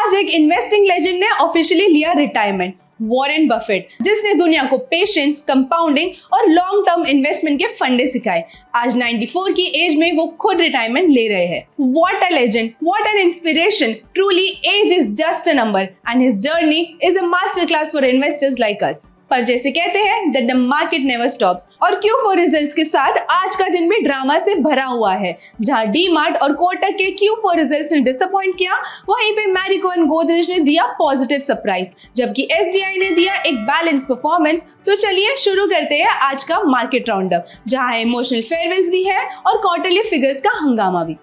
आज एक investing legend ने ऑफिशियली लिया रिटायरमेंट, वॉरेन बफेट, जिसने दुनिया को पेशेंस, कंपाउंडिंग और लॉन्ग टर्म इन्वेस्टमेंट के फंडे सिखाए। आज 94 की एज में वो खुद रिटायरमेंट ले रहे हैं। What a legend, what an inspiration. Truly age is just a number and his journey is a master class for investors like us. पर जैसे कहते हैं that the market never stops, और Q4 रिजल्ट्स के साथ आज का दिन भी ड्रामा से भरा हुआ है। जहां डी-मार्ट और कोटक के Q4 रिजल्ट्स ने डिसअपॉइंट किया, वहीं पे मैरिको एंड गोदरेज ने दिया पॉजिटिव सरप्राइज, जबकि SBI ने दिया एक बैलेंस परफॉर्मेंस। तो चलिए शुरू करते हैं आज का मार्केट राउंडअप, जहां इमोशनल फेयरवेल्स भी है और क्वार्टरली फिगर्स का हंगामा भी।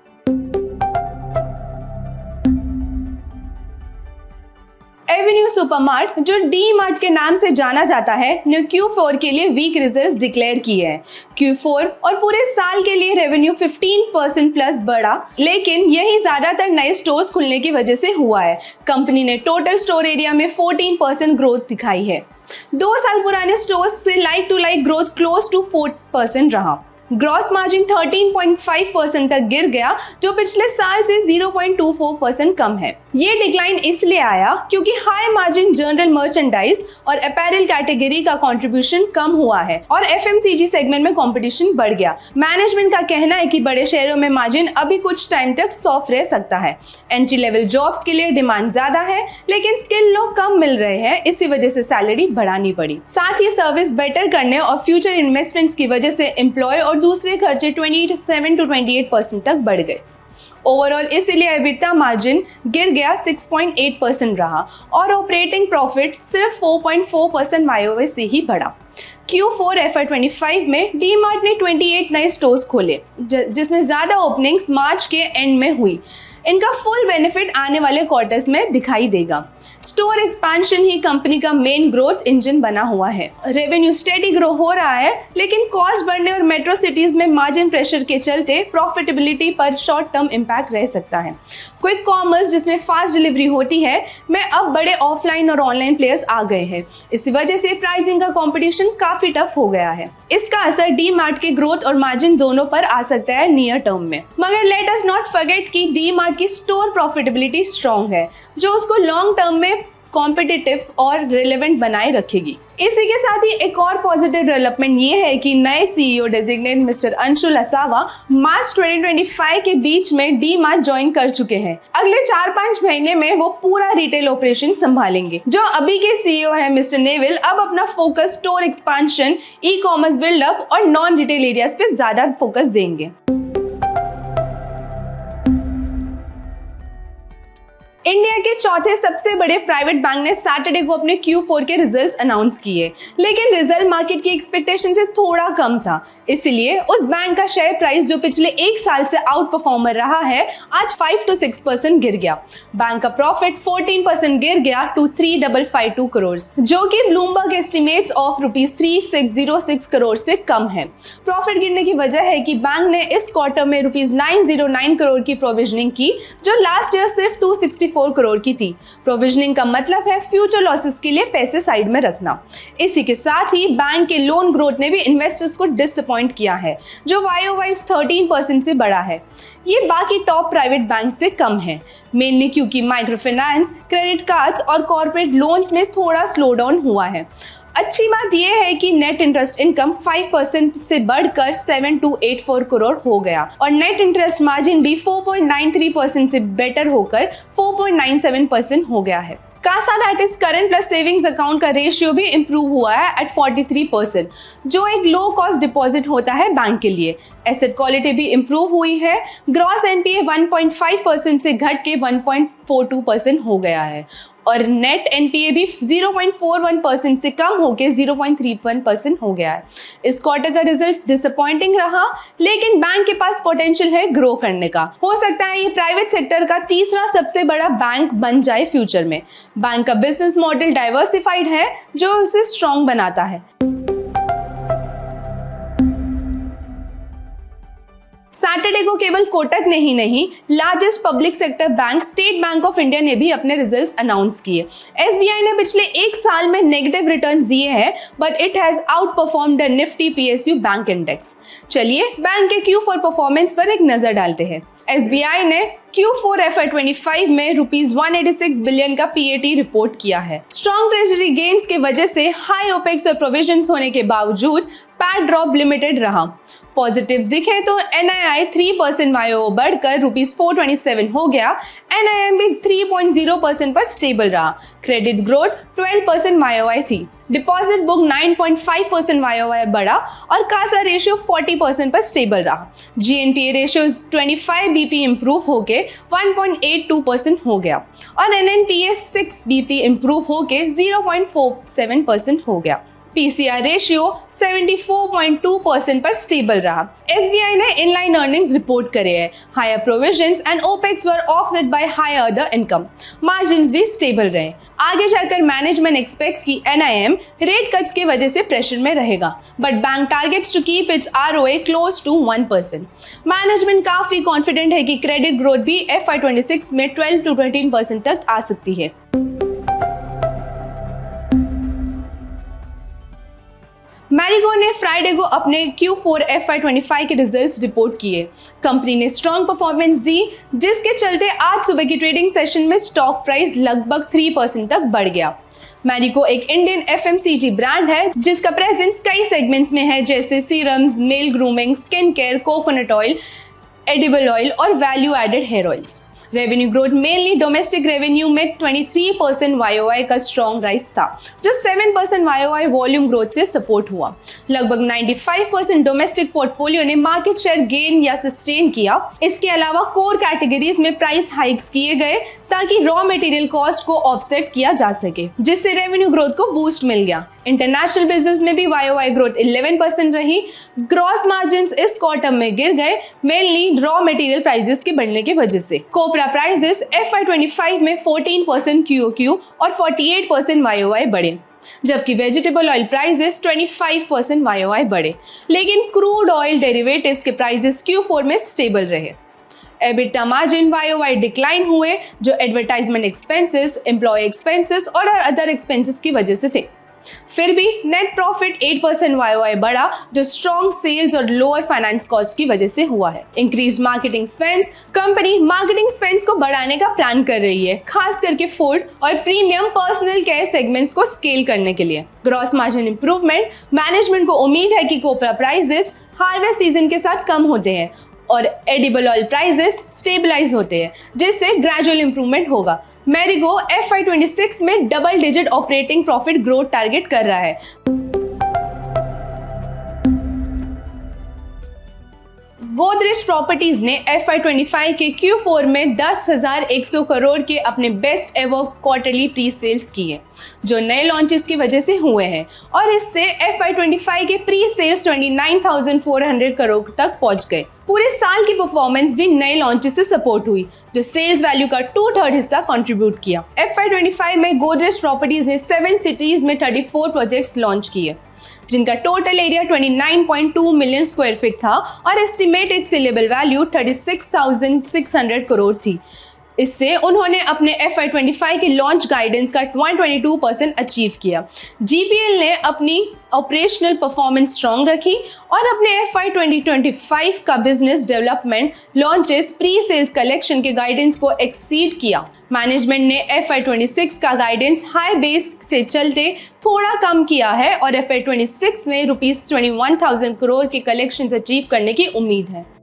एवेन्यू सुपरमार्ट, जो डी-मार्ट के नाम से जाना जाता है, ने Q4 के लिए वीक रिजल्ट्स डिक्लेयर किए हैं। Q4 और पूरे साल के लिए रेवेन्यू 15% प्लस बढ़ा, लेकिन यही ज्यादातर नए स्टोर्स खुलने की वजह से हुआ है। कंपनी ने टोटल स्टोर एरिया में 14% ग्रोथ दिखाई है। 2 साल पुराने स्टोर्स से like to like growth close to 4% रहा। ग्रॉस मार्जिन 13.5% तक गिर गया, जो पिछले साल से 0.24% कम है। ये डिक्लाइन इसलिए आया क्योंकि हाई मार्जिन जनरल मर्चेंडाइज और अपैरल कैटेगरी का कंट्रीब्यूशन कम हुआ है और FMCG सेगमेंट में कंपटीशन बढ़ गया। मैनेजमेंट का कहना है कि बड़े शहरों में मार्जिन अभी कुछ टाइम तक सॉफ्ट रह सकता है। एंट्री लेवल जॉब्स के लिए डिमांड ज्यादा है, लेकिन स्किल लोग कम मिल रहे हैं, इसी वजह से सैलरी बढ़ानी पड़ी। साथ ही सर्विस बेटर करने और फ्यूचर इन्वेस्टमेंट्स की वजह से एम्प्लॉय और दूसरे खर्चे 27 to 28% तक बढ़ गए। ओवरऑल इसीलिए एबिटा मार्जिन गिर गया 6.8% रहा और ऑपरेटिंग प्रॉफिट सिर्फ 4.4% YoY से ही बढ़ा। Q4 FY25 में डी-मार्ट ने 28 नए स्टोर्स खोले, जिसमें ज्यादा ओपनिंग्स मार्च के एंड में हुई। इनका फुल बेनिफिट आने वाले क्वार्टर्स में दिखाई देगा। स्टोर एक्सपेंशन ही कंपनी का मेन ग्रोथ इंजन बना हुआ है। रेवेन्यू स्टेडी ग्रो हो रहा है, लेकिन कॉस्ट बढ़ने और मेट्रो सिटीज में मार्जिन प्रेशर के चलते प्रॉफिटेबिलिटी पर शॉर्ट टर्म इम्पैक्ट रह सकता है। क्विक कॉमर्स, जिसमें फास्ट डिलीवरी होती है, में अब बड़े ऑफलाइन और ऑनलाइन प्लेयर्स आ गए हैं। इसी वजह से प्राइसिंग का कंपटीशन काफी टफ हो गया है। इसका असर डी-मार्ट के ग्रोथ और मार्जिन दोनों पर आ सकता है नियर टर्म में। मगर लेट अस नॉट फॉरगेट कि डी-मार्ट की स्टोर प्रॉफिटेबिलिटी स्ट्रॉन्ग है, जो उसको लॉन्ग टर्म में कॉम्पिटिटिव और रिलेवेंट बनाए रखेगी। इसी के साथ ही एक और पॉजिटिव डेवलपमेंट ये है कि नए CEO डेजिग्नेट मिस्टर अंशुल असावा मार्च 2025 के बीच में डी-मार्ट ज्वाइन कर चुके हैं। अगले 4-5 महीने में वो पूरा रिटेल ऑपरेशन संभालेंगे। जो अभी के CEO है मिस्टर नेविल, अब अपना focus store expansion, e-commerce buildup और नॉन रिटेल एरियाज पे ज्यादा फोकस देंगे। इंडिया के चौथे सबसे बड़े प्राइवेट बैंक ने सैटरडे को अपने Q4 के रिजल्ट्स अनाउंस किए, लेकिन रिजल्ट मार्केट की एक्सपेक्टेशन से थोड़ा कम था। इसलिए उस बैंक का शेयर प्राइस, जो पिछले 1 साल से आउट परफॉर्मर रहा है, आज 5 to 6% गिर गया। बैंक का प्रॉफिट 14% गिर गया टू 3,552 करोड़, जो कि ब्लूमबर्ग एस्टिमेट्स ऑफ ₹3,606 करोड़ से कम है। प्रॉफिट गिरने की वजह है कि बैंक ने इस क्वार्टर में ₹909 करोड़ की प्रोविजनिंग की, जो लास्ट ईयर सिर्फ 264 करोड़ की थी। प्रोविजनिंग का मतलब है फ्यूचर लॉसेस के लिए पैसे साइड में रखना। इसी के साथ ही बैंक के लोन ग्रोथ ने भी इन्वेस्टर्स को डिसअपॉइंट किया है, जो YoY 13% से बढ़ा है। ये बाकी टॉप प्राइवेट बैंक से कम है, मेनली क्योंकि माइक्रो फाइनेंस, क्रेडिट कार्ड्स और कॉर्पोरेट लोन्स में थोड़ा स्लो डाउन हुआ है। अच्छी बात यह है कि नेट इंटरेस्ट इनकम 5% से बढ़कर 7,284 करोड़ हो गया और नेट इंटरेस्ट मार्जिन भी 4.93% से बेटर होकर 4.97% हो गया है। CASA that is current plus savings account का रेशियो भी इंप्रूव हुआ है एट 43%, जो एक लो कॉस्ट डिपॉजिट होता है बैंक के लिए। एसेट क्वालिटी भी इंप्रूव हुई है। ग्रॉस NPA 1.5% से घट के 1.42% हो गया है और नेट NPA भी 0.41% से कम होकर 0.31% हो गया है। इस क्वार्टर का रिजल्ट डिसअपॉइंटिंग रहा, लेकिन बैंक के पास पोटेंशियल है ग्रो करने का। हो सकता है ये प्राइवेट सेक्टर का तीसरा सबसे बड़ा बैंक बन जाए फ्यूचर में। बैंक का बिजनेस मॉडल डाइवर्सिफाइड है, जो इसे स्ट्रॉन्ग बनाता है। सैटरडे को केवल कोटक ने ही नहीं, largest public sector bank state bank of India ने भी अपने रिजल्ट्स अनाउंस किए। SBI ने पिछले 1 साल में नेगेटिव रिटर्न्स दिए हैं, but it has out performed the Nifty PSU bank index. चलिए बैंक के Q4 परफॉर्मेंस पर एक नजर डालते हैं। SBI ने Q4 FY25 में ₹186 बिलियन का PAT रिपोर्ट किया है। स्ट्रॉन्ग ट्रेजरी गेन्स की वजह से हाई ओपेक्स और प्रोविजंस होने के बावजूद पैट ड्रॉप लिमिटेड रहा। पॉजिटिव्स दिखे तो NII 3% YOY बढ़कर ₹427 हो गया। NIM भी 3.0% पर स्टेबल रहा। क्रेडिट ग्रोथ 12% YOY थी। डिपॉजिट बुक 9.5% YOY बढ़ा और कासा रेशियो 40% पर स्टेबल रहा। GNPA रेशियो 25 BP इंप्रूव होके 1.82% हो गया और NNPA 6 BP इंप्रूव होके 0.47% हो गया। PCR रेशियो 74.2% पर स्टेबल रहा। SBI ने इनलाइन अर्निंग्स रिपोर्ट करे हैं। Higher provisions and opex were offset by higher other income. Margins भी स्टेबल रहे। आगे जाकर मैनेजमेंट एक्सपेक्ट्स की NIM रेट कट्स की वजह से प्रेशर में रहेगा, but bank targets to keep its ROA close to 1%। Management काफी कॉन्फिडेंट है कि क्रेडिट ग्रोथ भी FY26 में 12 to 13% तक आ सकती है। मैरिगो ने फ्राइडे को अपने Q4 FY25 के रिजल्ट्स रिपोर्ट किए। कंपनी ने स्ट्रॉन्ग परफॉर्मेंस दी, जिसके चलते आज सुबह की ट्रेडिंग सेशन में स्टॉक प्राइस लगभग 3% तक बढ़ गया। मैरिगो एक इंडियन FMCG ब्रांड है जिसका प्रेजेंस कई सेगमेंट्स में है, जैसे serums, male grooming, skin care, coconut oil, edible oil और value added hair oils. Revenue growth mainly domestic revenue में 23% YOY का स्ट्रॉन्ग राइज था, जो 7% YOY वॉल्यूम ग्रोथ से सपोर्ट हुआ। लगभग 95% डोमेस्टिक पोर्टफोलियो ने मार्केट शेयर गेन या सस्टेन किया। इसके अलावा कोर कैटेगरीज में प्राइस हाइक्स किए गए ताकि रॉ मटेरियल कॉस्ट को ऑफसेट किया जा सके, जिससे रेवेन्यू ग्रोथ को बूस्ट मिल गया। इंटरनेशनल बिजनेस में भी YOY ग्रोथ 11% रही। ग्रॉस मार्जिन्स इस क्वार्टर में गिर गए, मेनली रॉ मटेरियल प्राइसेस के बढ़ने की वजह से। कोपरा प्राइसेस FY25 में 14% QOQ और 48% YOY बढ़े, जबकि वेजिटेबल ऑयल प्राइसेस 25% YOY बढ़े। लेकिन क्रूड ऑयल डेरिवेटिव्स के प्राइसेस Q4 में स्टेबल रहे। EBITDA मार्जिन YOY डिक्लाइन हुए, जो एडवर्टाइजमेंट एक्सपेंसेस, एम्प्लॉय एक्सपेंसेस और अदर एक्सपेंसेस की वजह से थे। फिर भी नेट प्रॉफिट 8% YOY बढ़ा, जो स्ट्रॉन्ग सेल्स और लोअर फाइनेंस कॉस्ट की वजह से हुआ है। Increase marketing spends, company marketing spends को बढ़ाने का प्लान कर रही है, खास करके फूड और प्रीमियम पर्सनल केयर सेगमेंट्स को स्केल करने के लिए। ग्रॉस मार्जिन इंप्रूवमेंट, मैनेजमेंट को उम्मीद है कि कोपरा प्राइसेस हार्वेस्ट सीजन के साथ कम होते हैं और एडिबल ऑयल प्राइसेस स्टेबलाइज होते हैं, जिससे ग्रेजुअल इंप्रूवमेंट होगा। मैरिगो FY26 में double digit operating profit growth target कर रहा है। गोदरेज प्रॉपर्टीज ने FY25 के Q4 में 10,100 करोड़ के अपने best ever quarterly pre sales किए, जो नए लॉन्चेस की वजह से हुए हैं, और इससे FY25 के प्री सेल्स 29,400 करोड़ तक पहुंच गए। पूरे साल की परफॉर्मेंस भी नए लॉन्चेस से सपोर्ट हुई, जो सेल्स वैल्यू का 2/3 हिस्सा कंट्रीब्यूट किया। FY25 में गोदरेज प्रॉपर्टीज ने 7 सिटीज में 34 प्रोजेक्ट्स लॉन्च किए, जिनका total area 29.2 million square feet था और एस्टिमेटेड सेलेबल वैल्यू 36,600 करोड़ थी। इससे उन्होंने अपने FY25 के लॉन्च गाइडेंस का 122% अचीव किया। GPL ने अपनी ऑपरेशनल परफॉर्मेंस स्ट्रॉन्ग रखी और अपने FY2025 का business development launches pre sales collection के गाइडेंस को एक्सीड किया। मैनेजमेंट ने FY26 का गाइडेंस हाई बेस से चलते थोड़ा कम किया है और FY26 में ₹21,000 करोड़ के कलेक्शन अचीव करने की उम्मीद है।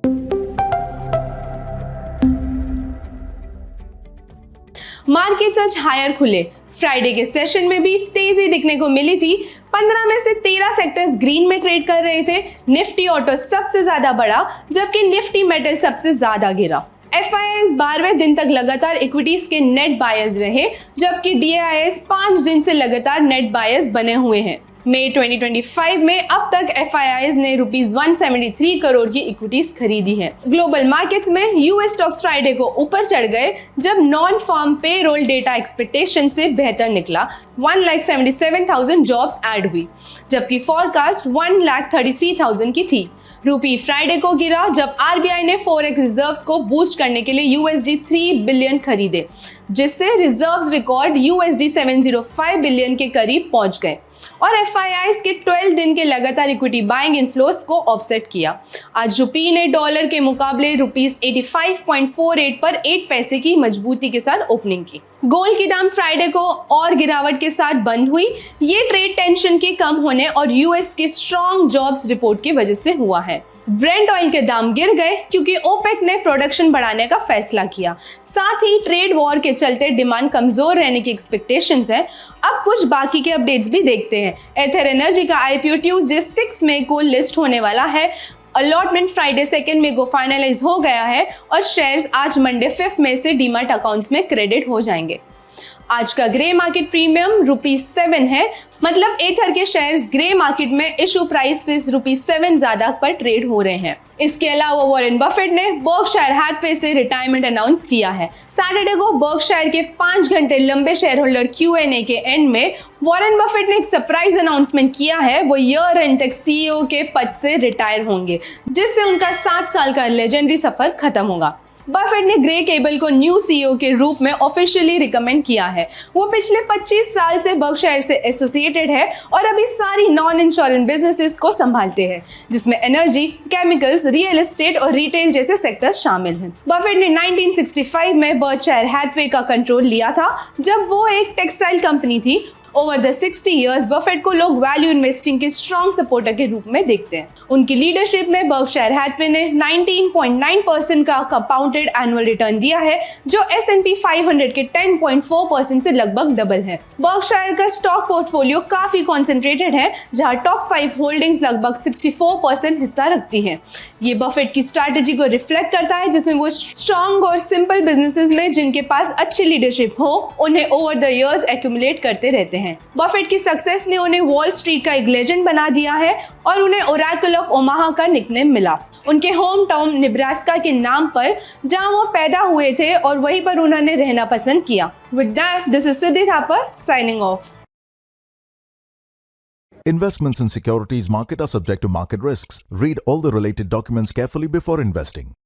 मार्केट्स आज हायर खुले। फ्राइडे के सेशन में भी तेजी दिखने को मिली थी। 15 में से 13 सेक्टर्स ग्रीन में ट्रेड कर रहे थे। निफ्टी ऑटो सबसे ज्यादा बढ़ा, जबकि निफ्टी मेटल सबसे ज्यादा गिरा। FIIs 12वें दिन तक लगातार इक्विटीज के नेट बायर्स रहे, जबकि DIIs 5 दिन से लगातार नेट बायर्स बने हुए हैं। मई 2025 में अब तक FIIs ने ₹173 करोड़ की इक्विटीज खरीदी है। ग्लोबल मार्केट्स में US स्टॉक्स फ्राइडे को ऊपर चढ़ गए, जब non farm payroll data expectation से बेहतर निकला। 1,77,000 जॉब्स ऐड हुई, जबकि फॉरकास्ट 1,33,000 की थी। रूपी फ्राइडे को गिरा जब RBI ने फॉरेक्स रिजर्व्स को बूस्ट करने के लिए USD 3 बिलियन खरीदे, जिससे रिजर्व्स रिकॉर्ड USD 705 बिलियन के करीब पहुंच गए और FIIs के 12 दिन के लगातार इक्विटी बाइंग इन्फ्लोस को ऑफसेट किया। आज रुपी ने डॉलर के मुकाबले ₹85.48 पर 8 पैसे की मजबूती के साथ ओपनिंग की। गोल्ड की दाम फ्राइडे को और गिरावट के साथ बंद हुई। ये ट्रेड टेंशन के कम होने और यूएस के स्ट्रॉन्ग जॉब्स रिपोर्ट की वजह से हुआ है। ब्रेंट ऑयल के दाम गिर गए क्योंकि ओपेक ने प्रोडक्शन बढ़ाने का फैसला किया। साथ ही ट्रेड वॉर के चलते डिमांड कमजोर रहने की एक्सपेक्टेशंस है। अब कुछ बाकी के अपडेट्स भी देखते हैं। एथर एनर्जी का IPO ट्यूसडे 6 मई को लिस्ट होने वाला है। अलॉटमेंट फ्राइडे 2 मई को फाइनलाइज हो गया है और शेयर्स आज मंडे 5 मई से डीमैट अकाउंट्स में क्रेडिट हो जाएंगे। आज का ग्रे मार्केट प्रीमियम ₹7 है, मतलब एथर के शेयर्स ग्रे मार्केट में इशू प्राइस से ₹7 ज्यादा पर ट्रेड हो रहे हैं। इसके अलावा वॉरेन बफेट ने बर्कशायर हैथवे से रिटायरमेंट अनाउंस किया है। सैटरडे को बर्कशायर के 5 घंटे लंबे शेयर होल्डर Q&A के एंड में वॉरेन बफेट ने एक सरप्राइज अनाउंसमेंट किया है। वो ईयर एंड तक CEO के पद से रिटायर होंगे, जिससे उनका 7 साल का लेजेंडरी सफर खत्म होगा। बफेट ने ग्रे केबल को न्यू CEO के रूप में ऑफिशियली रिकमेंड किया है। वो पिछले 25 साल से बर्कशायर से एसोसिएटेड है और अभी सारी नॉन इंश्योरेंस बिजनेसेस को संभालते हैं, जिसमें एनर्जी, केमिकल्स, रियल एस्टेट और रिटेल जैसे सेक्टर्स शामिल हैं। बफेट ने 1965 में बर्कशायर हैथवे का कंट्रोल लिया था, जब वो एक टेक्सटाइल कंपनी थी। ओवर द 60 इयर्स बफेट को लोग वैल्यू इन्वेस्टिंग के स्ट्रॉन्ग सपोर्टर के रूप में देखते हैं। उनकी लीडरशिप में बर्कशायर हैथवे ने 19.9% का कंपाउंडेड एनुअल रिटर्न दिया है, जो S&P 500 के 10.4% से लगभग डबल है। बर्कशायर का स्टॉक पोर्टफोलियो काफी कॉन्सेंट्रेटेड है, जहां टॉप 5 होल्डिंग्स लगभग 64% हिस्सा रखती हैं। ये बफेट की स्ट्रैटेजी को रिफ्लेक्ट करता है, जिसमें वो स्ट्रॉन्ग और सिंपल बिजनेसेस में जिनके पास अच्छी लीडरशिप हो, उन्हें ओवर द इयर्स एक्यूमुलेट करते रहते हैं। बफेट की सक्सेस ने उन्हें वॉल स्ट्रीट का एक लेजेंड बना दिया है और उन्हें ओरेकल ऑफ ओमाहा का निकनेम मिला, उनके होम टाउन निब्रास्का के नाम पर, जहां वो पैदा हुए थे और वहीं पर उन्होंने रहना पसंद किया। With that, this is Siddhi Thapar signing off. Investments in securities market are subject to market risks. Read all the related documents carefully before investing.